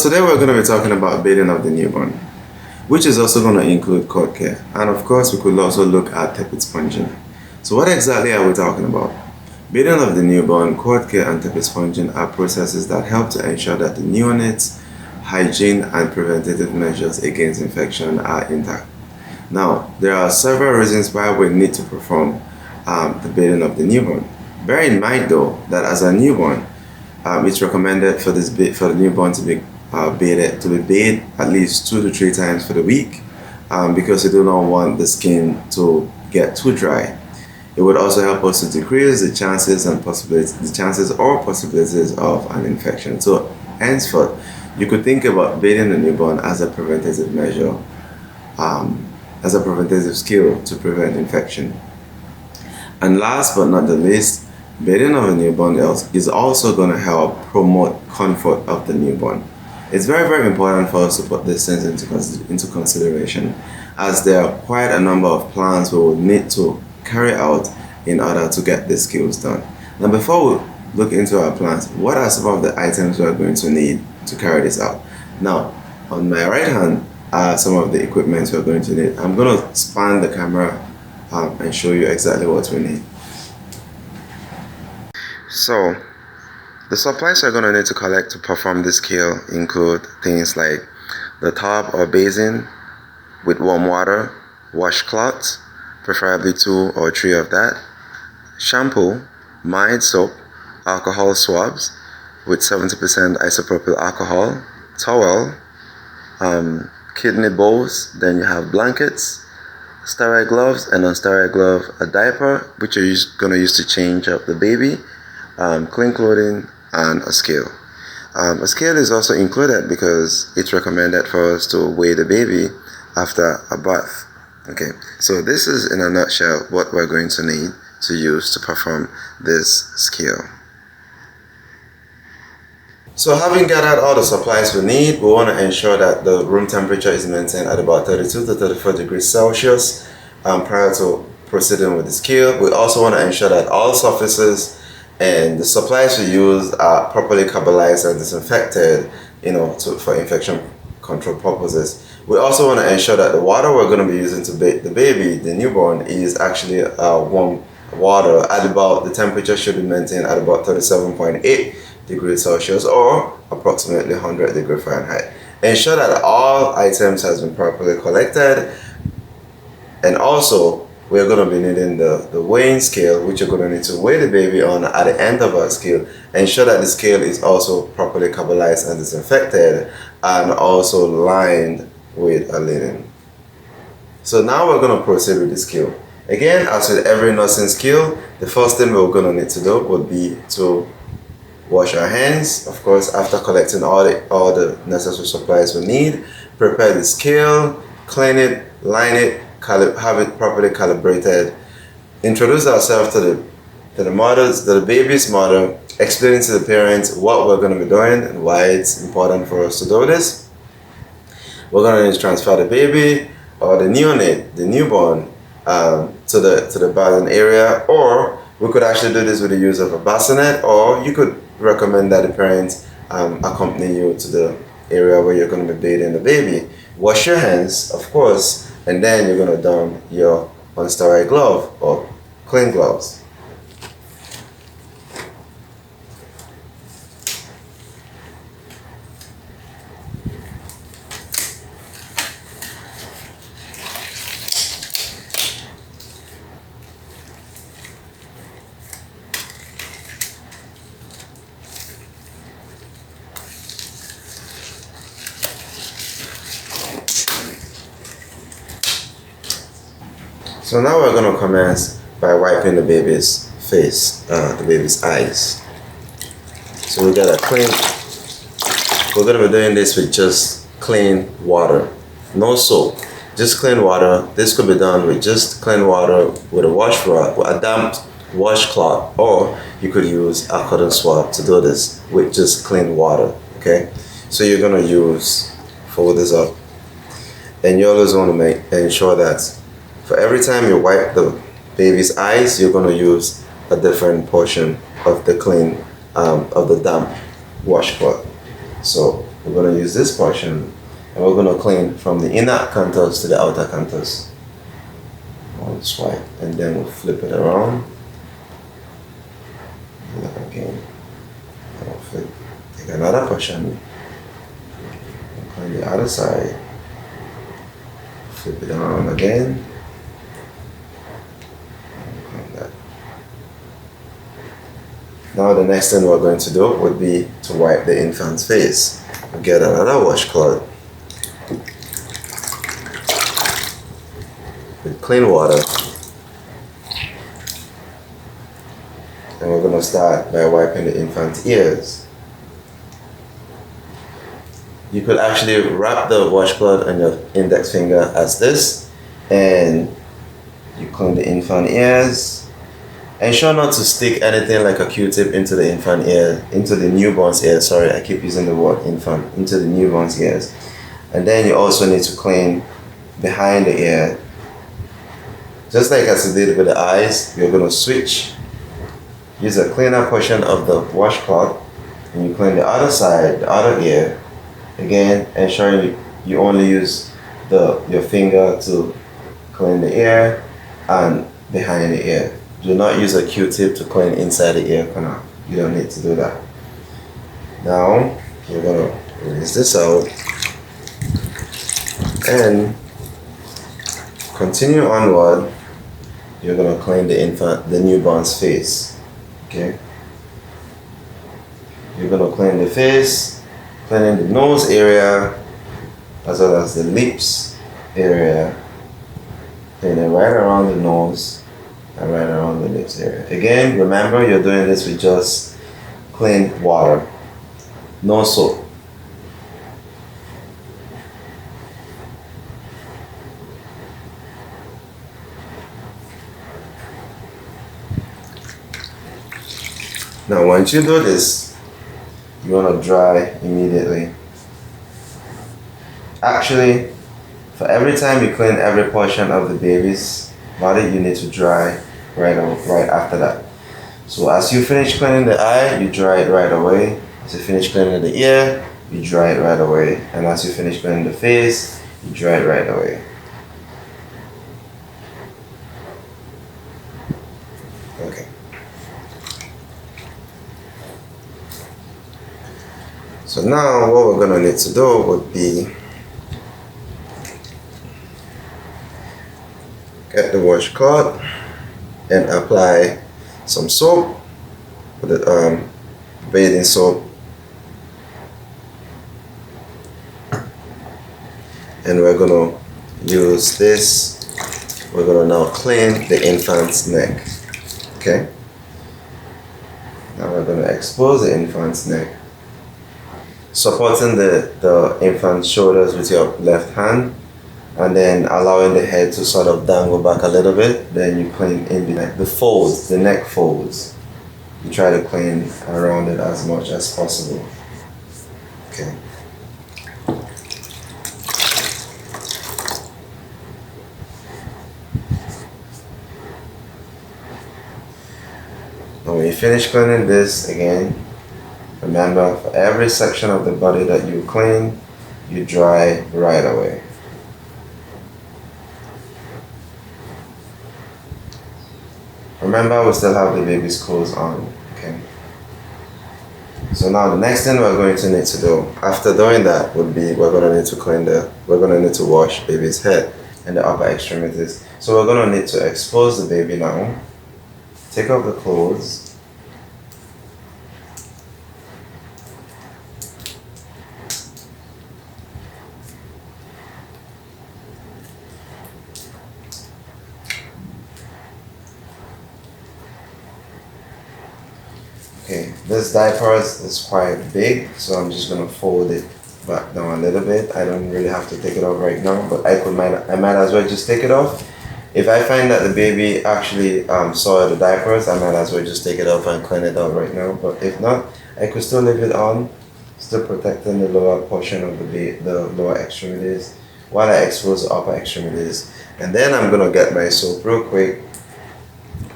today we're going to be talking about bathing of the newborn, which is also going to include cord care. And of course, we could also look at tepid sponging. So what exactly are we talking about? Bathing of the newborn, cord care, and tepid sponging are processes that help to ensure that the neonate's hygiene and preventative measures against infection are intact. Now, there are several reasons why we need to perform the bathing of the newborn. Bear in mind though that as a newborn, it's recommended for the newborn to be bathed at least 2 to 3 times for the week, because we do not want the skin to get too dry. It would also help us to decrease the chances or possibilities of an infection. So henceforth, you could think about bathing the newborn as a preventative measure, as a preventative skill to prevent infection. And last but not the least, bathing of a newborn is also going to help promote comfort of the newborn. It's very, very important for us to put these things into consideration, as there are quite a number of plans we will need to carry out in order to get these skills done. Now, before we look into our plans, what are some of the items we are going to need to carry this out? Now, on my right hand are some of the equipment we're going to need. I'm going to span the camera and show you exactly what we need. So, the supplies you're going to need to collect to perform this skill include things like the tub or basin with warm water, washcloths, preferably 2 or 3 of that, shampoo, mild soap, alcohol swabs with 70% isopropyl alcohol, towel, kidney bowls, then you have blankets, sterile gloves, and non-sterile glove, a diaper, which you're going to use to change up the baby, clean clothing, and a scale. A scale is also included because it's recommended for us to weigh the baby after a bath. Okay, so this is in a nutshell what we're going to need to use to perform this skill. So having gathered all the supplies we need, we want to ensure that the room temperature is maintained at about 32 to 34 degrees Celsius prior to proceeding with the skill. We also want to ensure that all surfaces and the supplies we use are properly carbolized and disinfected, for infection control purposes. We also want to ensure that the water we're going to be using to bathe the baby, the newborn, is actually warm water the temperature should be maintained at about 37.8 degrees Celsius or approximately 100 degrees Fahrenheit. Ensure that all items has been properly collected, and also we're going to be needing the weighing scale, which you're going to need to weigh the baby on at the end of our skill. Ensure that the scale is also properly carbolized and disinfected and also lined with a linen. So now we're going to proceed with the skill. Again, as with every nursing skill, the first thing we're going to need to do would be to wash our hands, of course, after collecting all the necessary supplies we need. Prepare the scale, clean it, line it, have it properly calibrated. Introduce ourselves to the baby's mother, explaining to the parents what we're going to be doing and why it's important for us to do this. We're going to need to transfer the baby or the neonate, the newborn, to the bathing area, or we could actually do this with the use of a bassinet, or you could recommend that the parents accompany you to the area where you're going to be bathing the baby. Wash your hands, of course, and then you're going to don your unsterile glove or clean gloves. So now we're going to commence by wiping the baby's face, the baby's eyes. So we're going to be doing this with just clean water, no soap, just clean water. This could be done with just clean water with a damp washcloth, or you could use a cotton swab to do this with just clean water. Okay, so you're going to fold this up, and you always want to ensure that for every time you wipe the baby's eyes, you're going to use a different portion of the damp washcloth. So we're going to use this portion and we're going to clean from the inner contours to the outer contours. One swipe and then we'll flip it around. Again, I'll flip, take another portion, clean the other side, flip it around again. Now the next thing we're going to do would be to wipe the infant's face. We'll get another washcloth with clean water. And we're going to start by wiping the infant's ears. You could actually wrap the washcloth on your index finger as this, and you clean the infant ears. Ensure not to stick anything like a Q-tip into the infant ear, into the newborn's ear. Sorry, I keep using the word infant, into the newborn's ears. And then you also need to clean behind the ear. Just like as you did with the eyes, you're going to switch. Use a cleaner portion of the washcloth and you clean the other side, the other ear. Again, ensuring you only use your finger to clean the ear and behind the ear. Do not use a Q-tip to clean inside the ear canal. You don't need to do that. Now, you're going to rinse this out and continue onward. You're going to clean the newborn's face. Okay? You're going to clean the face, cleaning the nose area as well as the lips area. Cleaning right around the nose and right around the lips area. Again, remember you're doing this with just clean water, no soap. Now once you do this, you want to dry immediately. Actually, for every time you clean every portion of the baby's body, you need to dry right after that. So as you finish cleaning the eye, you dry it right away. As you finish cleaning the ear, you dry it right away. And as you finish cleaning the face, you dry it right away. Okay. So now what we're gonna need to do would be get the washcloth and apply some soap, with the bathing soap, and we're gonna use this. We're gonna now clean the infant's neck. Okay. Now we're gonna expose the infant's neck, supporting the infant's shoulders with your left hand, and then allowing the head to sort of dangle back a little bit. Then you clean in the folds, the neck folds. You try to clean around it as much as possible. Okay. Now when you finish cleaning this, again, remember for every section of the body that you clean, you dry right away. Remember, we still have the baby's clothes on, okay? So now the next thing we're going to need to do after doing that would be we're going to need to wash baby's head and the upper extremities. So we're going to need to expose the baby now. Take off the clothes. Okay, this diaper is quite big, so I'm just gonna fold it back down a little bit. I don't really have to take it off right now, but I might as well just take it off. If I find that the baby actually soiled the diapers, I might as well just take it off and clean it out right now. But if not, I could still leave it on, still protecting the lower portion of the lower extremities while I expose the upper extremities. And then I'm gonna get my soap real quick.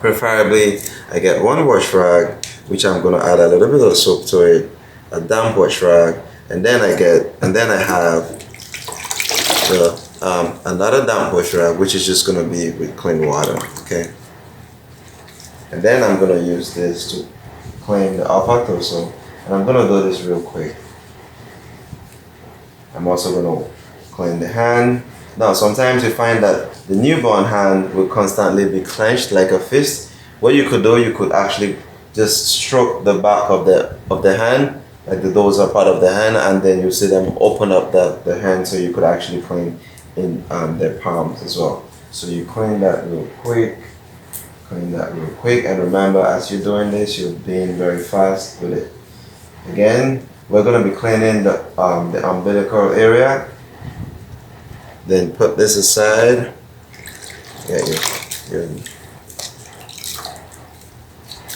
Preferably, I get one wash rag, which I'm going to add a little bit of soap to it, a damp wash rag, And then I have the another damp wash rag, which is just gonna be with clean water. Okay. And then I'm gonna use this to clean the upper torso, and I'm gonna do this real quick. I'm also gonna clean the hand. Now, sometimes you find that the newborn hand will constantly be clenched like a fist. What you could do, you could actually just stroke the back of the hand, like the dorsal part of the hand, and then you see them open up the hand, so you could actually clean in their palms as well. So you clean that real quick. Clean that real quick, and remember, as you're doing this, you're being very fast with it. Again, we're going to be cleaning the umbilical area. Then put this aside. Yeah,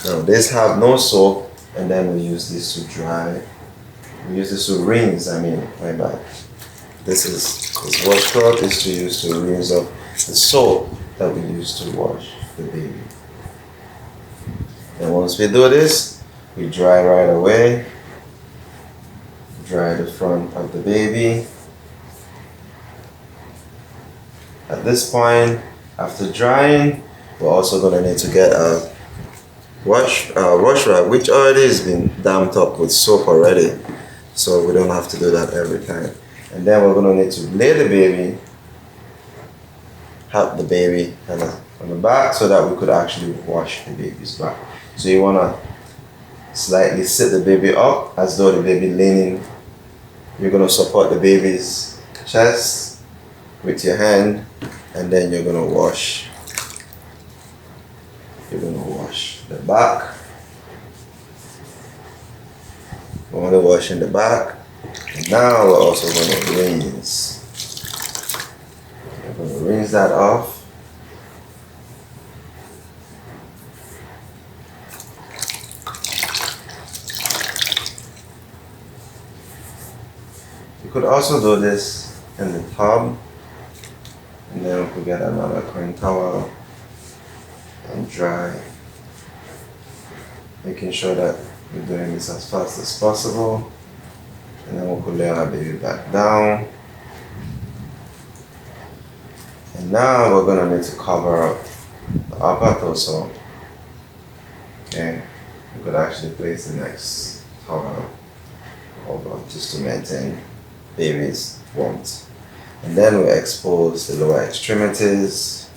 now this have no soap, and then we use this to dry. We use this to rinse. My bad. This washcloth is to use to rinse off the soap that we use to wash the baby. And once we do this, we dry right away. Dry the front of the baby. At this point, after drying, we're also going to need to get a wash rag, which already has been damped up with soap already, so we don't have to do that every time. And then we're going to need to lay the baby, have the baby on the back, so that we could actually wash the baby's back. So you want to slightly sit the baby up as though the baby leaning. You're going to support the baby's chest with your hand, and then you're going to wash. You're going to wash the back. We're going to wash in the back. And now we're also going to rinse. We're going to rinse that off. You could also do this in the tub, and then we could get another clean towel and dry, making sure that we're doing this as fast as possible. And then we could lay our baby back down. And now we're gonna need to cover up the upper torso. Okay, we could actually place the next towel over just to maintain baby's warmth. And then we expose the lower extremities.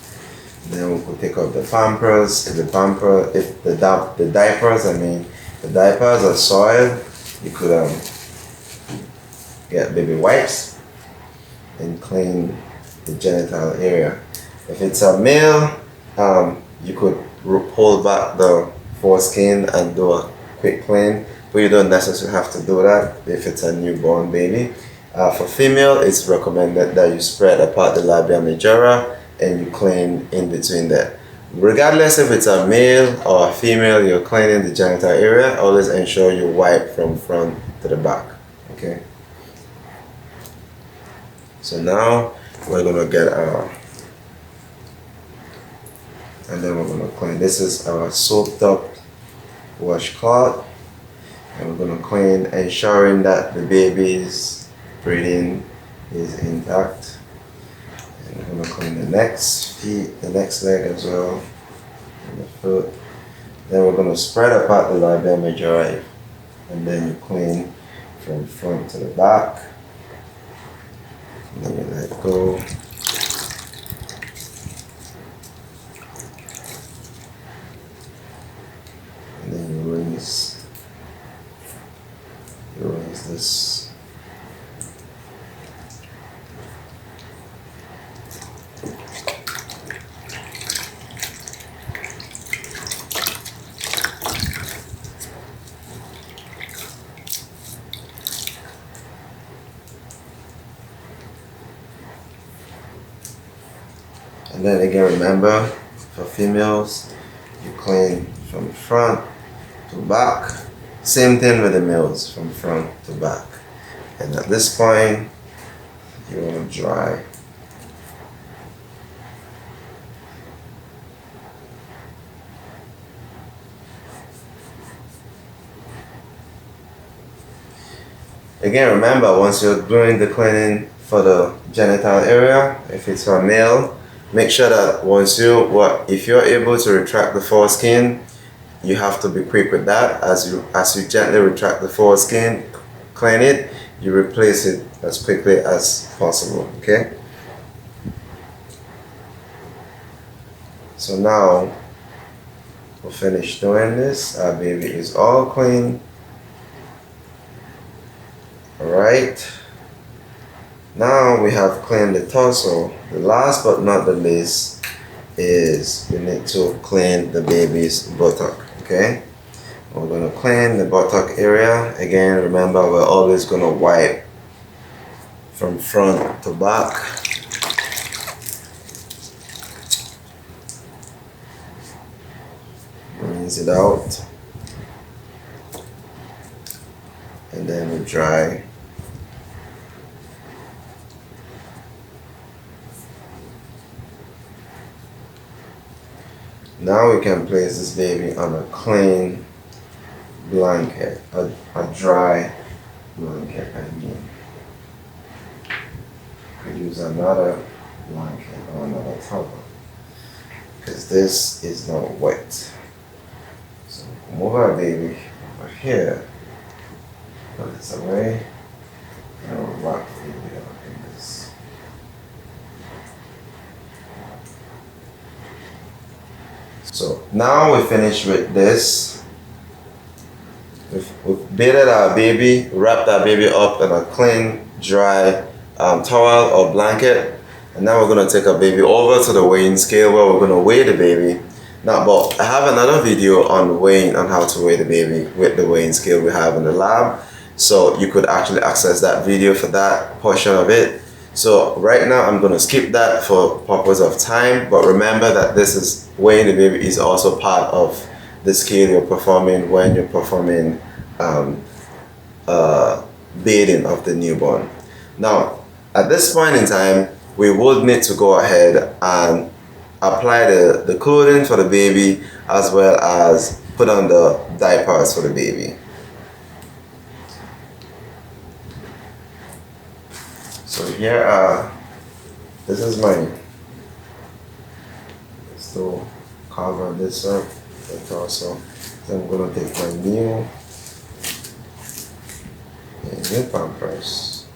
And then we could take out the pampers. If the diapers are soiled, you could get baby wipes and clean the genital area. If it's a male, you could pull back the foreskin and do a quick clean, but you don't necessarily have to do that if it's a newborn baby. For female, it's recommended that you spread apart the labia majora and you clean in between there. Regardless if it's a male or a female, you're cleaning the genital area, always ensure you wipe from front to the back. Okay. So now we're gonna get and then we're gonna clean. This is our soaked up washcloth, and we're gonna clean, ensuring that the baby's breathing is intact. And we're gonna clean the next leg as well, and the foot. Then we're gonna spread apart the labia majora, and then you clean from front to the back. And then you let go. And then you rinse this. And then again, remember, for females, you clean from front to back. Same thing with the males, from front to back. And at this point, you want to dry. Again, remember, once you're doing the cleaning for the genital area, if it's for a male, make sure that if you're able to retract the foreskin, you have to be quick with that. As you gently retract the foreskin, clean it, you replace it as quickly as possible. Okay. So now we're finished doing this. Our baby is all clean. Alright. Now we have cleaned the torso. The last but not the least is we need to clean the baby's buttock. Okay. We're going to clean the buttock area. Again, remember, we're always going to wipe from front to back. Rinse it out. And then we dry. Now we can place this baby on a clean blanket, a dry blanket. I mean, could use another blanket or another towel because this is not wet. So move our baby over here, put this away, and we'll rock the baby out in this. So now we finish with this. We've bathed our baby, wrapped our baby up in a clean, dry towel or blanket. And now we're going to take our baby over to the weighing scale where we're going to weigh the baby. Now, but I have another video on weighing, on how to weigh the baby with the weighing scale we have in the lab. So you could actually access that video for that portion of it. So right now I'm going to skip that for purpose of time, but remember that this is weighing the baby is also part of the scale you're performing when you're performing bathing of the newborn. Now at this point in time we would need to go ahead and apply the clothing for the baby as well as put on the diapers for the baby. So here this is my, to cover this up, the torso. So I'm going to take my new Pampers.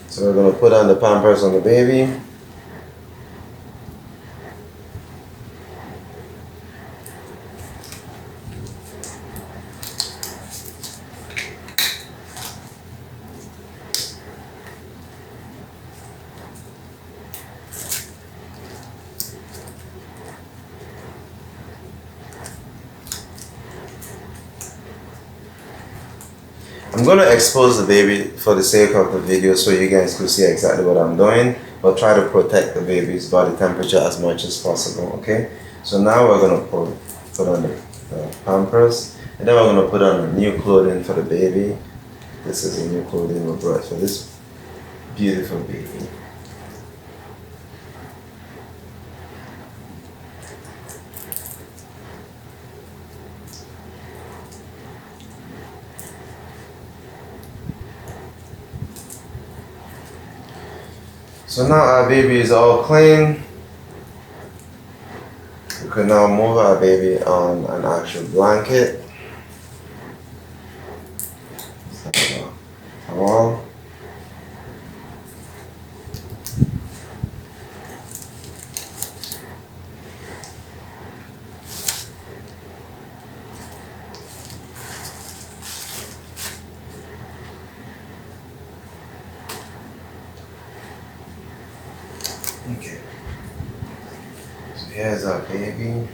So we're going to put on the Pampers on the baby. I'm going to expose the baby for the sake of the video so you guys could see exactly what I'm doing, but try to protect the baby's body temperature as much as possible, okay? So now we're going to put on the Pampers, and then we're going to put on the new clothing for the baby. This is the new clothing we brought for this beautiful baby. So now our baby is all clean. We can now move our baby on an actual blanket. Towel. Okay, so here's our baby.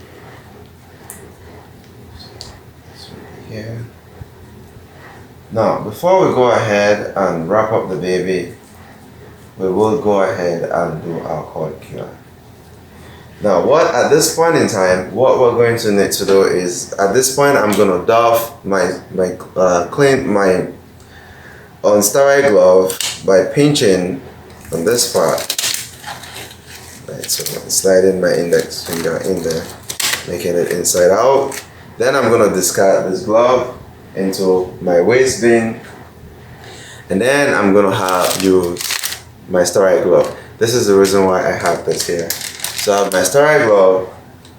This right here. Now, before we go ahead and wrap up the baby, we will go ahead and do our cord cure. Now, at this point in time, what we're going to need to do is, at this point, I'm going to doff clean my unsterile glove by pinching on this part. Like Right, so sliding my index finger in there, making it inside out. Then I'm gonna discard this glove into my waste bin, and then I'm gonna use my sterile glove. This is the reason why I have this here. So I have my sterile glove,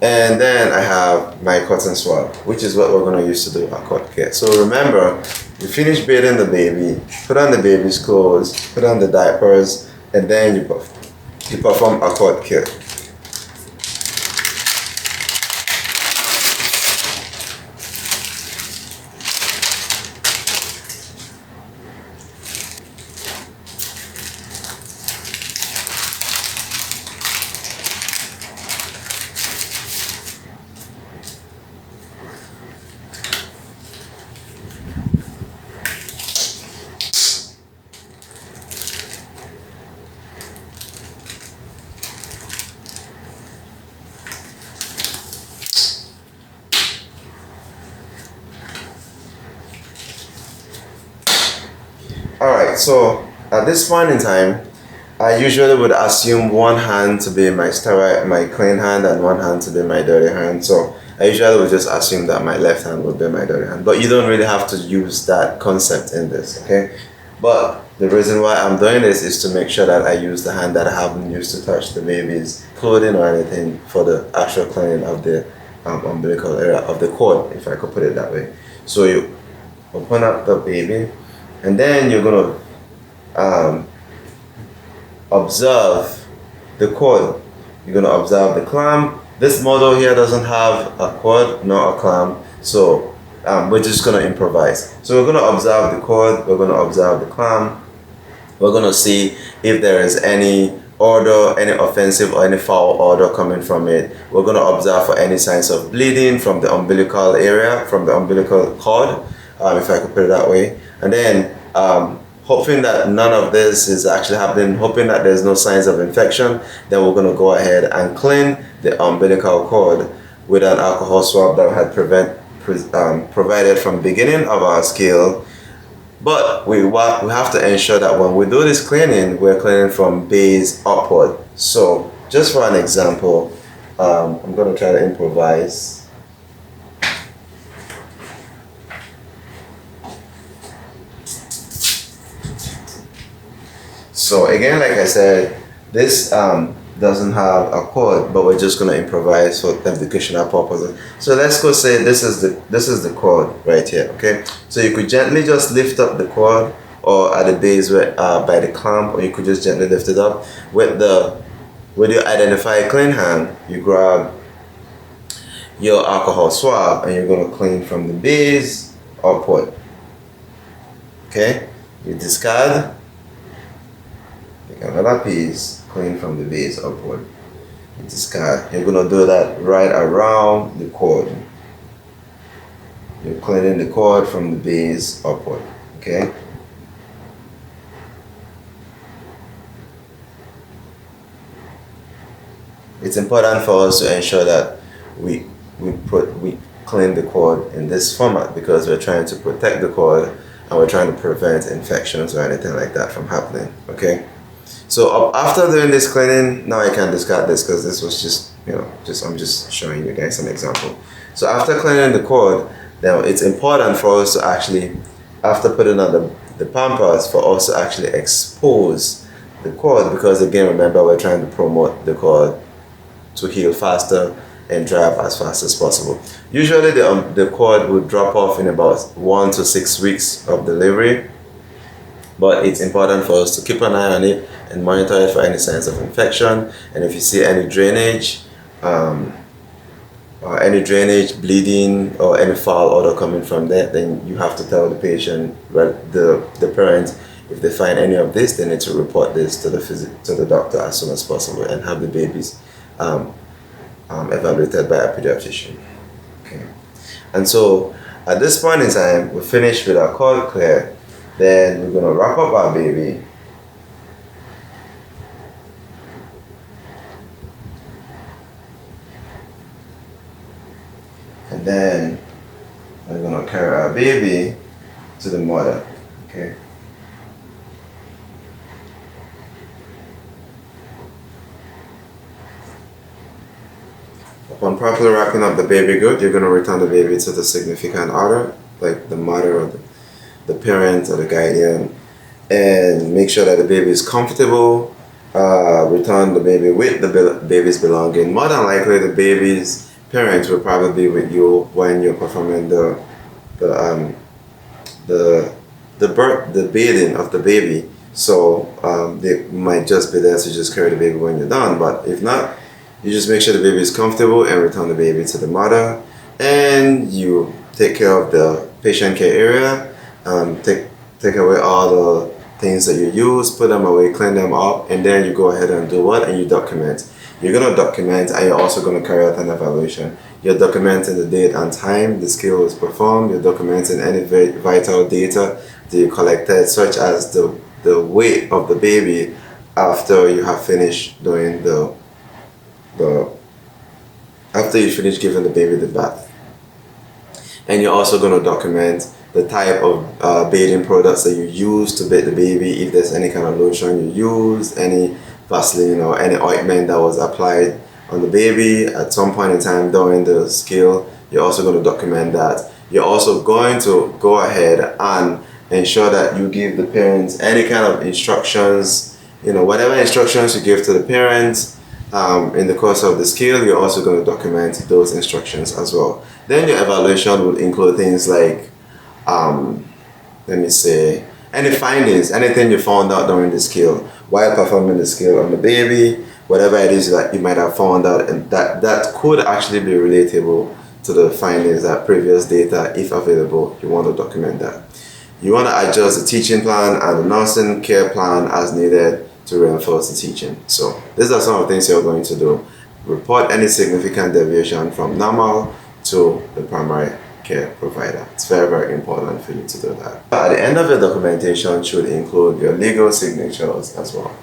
and then I have my cotton swab, which is what we're gonna use to do our cut care. So remember, you finish bathing the baby, put on the baby's clothes, put on the diapers, and then you perform a cut care. Alright, so at this point in time, I usually would assume one hand to be my my clean hand, and one hand to be my dirty hand. So I usually would just assume that my left hand would be my dirty hand. But you don't really have to use that concept in this, okay? But the reason why I'm doing this is to make sure that I use the hand that I haven't used to touch the baby's clothing or anything for the actual cleaning of the umbilical area of the cord, if I could put it that way. So you open up the baby, and then you're gonna observe the cord. You're gonna observe the clamp. This model here doesn't have a cord nor a clamp, so we're just gonna improvise. So we're gonna observe the cord, we're gonna observe the clamp, we're gonna see if there is any odor, any offensive or any foul odor coming from it. We're gonna observe for any signs of bleeding from the umbilical area, from the umbilical cord, if I could put it that way. And then hoping that none of this is actually happening, hoping that there's no signs of infection, then we're going to go ahead and clean the umbilical cord with an alcohol swab that we had provided from the beginning of our scale. But we have to ensure that when we do this cleaning, we're cleaning from base upward. So just for an example, I'm going to try to improvise. So again, like I said, this doesn't have a cord, but we're just gonna improvise for educational purposes. So let's go say this is the cord right here. Okay, so you could gently just lift up the cord, or at the base where by the clamp, or you could just gently lift it up with your identify clean hand. You grab your alcohol swab and you're gonna clean from the base upward. Okay, you discard. Another piece, clean from the base upward. Discard. You're gonna do that right around the cord. You're cleaning the cord from the base upward. Okay. It's important for us to ensure that we clean the cord in this format, because we're trying to protect the cord and we're trying to prevent infections or anything like that from happening. Okay. So after doing this cleaning, now I can discard this because this was just, I'm just showing you guys an example. So after cleaning the cord, now it's important for us to actually, after putting on the Pampers, for us to actually expose the cord, because again, remember, we're trying to promote the cord to heal faster and dry up as fast as possible. Usually the cord would drop off in about 1 to 6 weeks of delivery, but it's important for us to keep an eye on it and monitor it for any signs of infection. And if you see any drainage, bleeding, or any foul odor coming from that, then you have to tell the patient, the parent, if they find any of this, they need to report this to the doctor as soon as possible and have the babies evaluated by a pediatrician. Okay. And so at this point in time, we're finished with our cord clear. Then we're going to wrap up our baby. And then we're going to carry our baby to the mother. Okay. Upon properly wrapping up the baby good, you're going to return the baby to the significant other, like the mother or the parent or the guardian, and make sure that the baby is comfortable. Return the baby with the baby's belonging. More than likely, the baby's parents will probably be with you when you're performing the the bathing of the baby. So they might just be there to just carry the baby when you're done. But if not, you just make sure the baby is comfortable and return the baby to the mother, and you take care of the patient care area. Take away all the things that you use, put them away, clean them up, and then you go ahead and do what? And you document. You're gonna document, and you're also gonna carry out an evaluation. You're documenting the date and time the skill was performed. You're documenting any vital data that you collected, such as the weight of the baby after you have finished doing the after you finish giving the baby the bath. And you're also going to document the type of bathing products that you use to bathe the baby, if there's any kind of lotion you use, any Vaseline or any ointment that was applied on the baby at some point in time during the skill. You're also going to document that. You're also going to go ahead and ensure that you give the parents any kind of instructions, whatever instructions you give to the parents in the course of the skill. You're also going to document those instructions as well. Then your evaluation would include things like, let me say, any findings, anything you found out during the skill, while performing the skill on the baby, whatever it is that you might have found out, and that could actually be relatable to the findings, that previous data, if available, you want to document that. You want to adjust the teaching plan and the nursing care plan as needed to reinforce the teaching. So these are some of the things you're going to do. Report any significant deviation from normal to the primary care provider. It's very, very important for you to do that. At the end of your documentation should include your legal signatures as well.